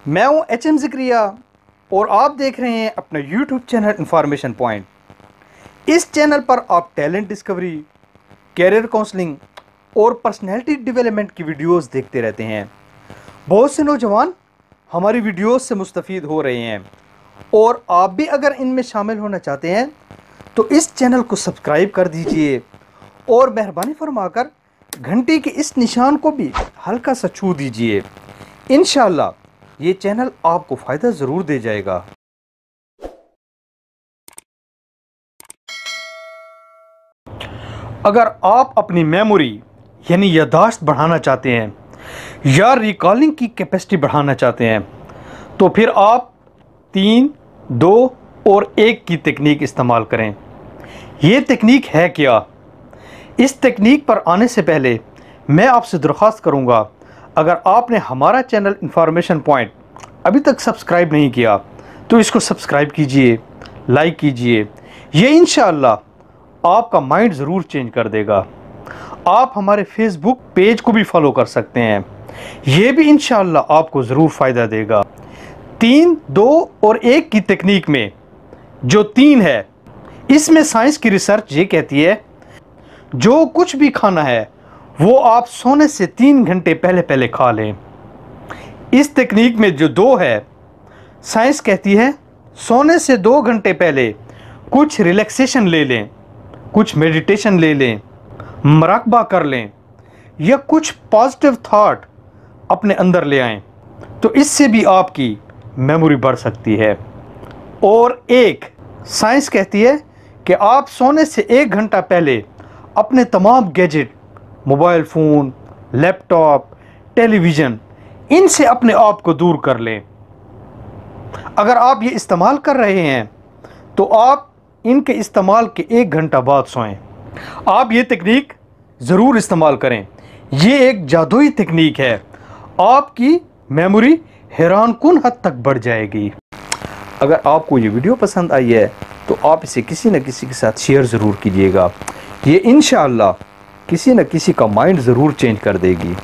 मैं हूं HM ज़िक्रिया और आप देख रहे हैं अपना YouTube चैनल इन्फॉर्मेशन पॉइंट। इस चैनल पर आप टैलेंट डिस्कवरी, कैरियर काउंसलिंग और पर्सनैलिटी डेवलपमेंट की वीडियोस देखते रहते हैं। बहुत से नौजवान हमारी वीडियोस से मुस्तफ़ीद हो रहे हैं और आप भी अगर इनमें शामिल होना चाहते हैं तो इस चैनल को सब्सक्राइब कर दीजिए और मेहरबानी फरमाकर घंटी के इस निशान को भी हल्का सा छू दीजिए। इंशाअल्लाह ये चैनल आपको फ़ायदा ज़रूर दे जाएगा। अगर आप अपनी मेमोरी यानी याददाश्त बढ़ाना चाहते हैं या रिकॉलिंग की कैपेसिटी बढ़ाना चाहते हैं तो फिर आप 3, 2 और 1 की तकनीक इस्तेमाल करें। ये तकनीक है क्या? इस तकनीक पर आने से पहले मैं आपसे दरख्वास्त करूंगा, अगर आपने हमारा चैनल इन्फॉर्मेशन पॉइंट अभी तक सब्सक्राइब नहीं किया तो इसको सब्सक्राइब कीजिए, लाइक कीजिए। ये इंशाअल्लाह आपका माइंड ज़रूर चेंज कर देगा। आप हमारे फेसबुक पेज को भी फॉलो कर सकते हैं, ये भी इंशाअल्लाह आपको ज़रूर फ़ायदा देगा। 3, 2 और 1 की तकनीक में जो 3 है, इसमें साइंस की रिसर्च ये कहती है जो कुछ भी खाना है वो आप सोने से 3 घंटे पहले खा लें। इस तकनीक में जो 2 है, साइंस कहती है सोने से 2 घंटे पहले कुछ रिलैक्सेशन ले लें, कुछ मेडिटेशन ले लें, मुराकबा कर लें या कुछ पॉजिटिव थॉट अपने अंदर ले आएं, तो इससे भी आपकी मेमोरी बढ़ सकती है। और 1 साइंस कहती है कि आप सोने से 1 घंटा पहले अपने तमाम gadget, mobile phone, laptop, television, इनसे अपने आप को दूर कर लें। अगर आप ये इस्तेमाल कर रहे हैं तो आप इनके इस्तेमाल के 1 घंटा बाद सोएं। आप ये तकनीक ज़रूर इस्तेमाल करें। ये एक जादुई तकनीक है, आपकी मेमोरी हैरानकुन हद तक बढ़ जाएगी। अगर आपको ये वीडियो पसंद आई है तो आप इसे किसी न किसी के साथ शेयर ज़रूर कीजिएगा। ये इंशाअल्लाह किसी न किसी का माइंड ज़रूर चेंज कर देगी।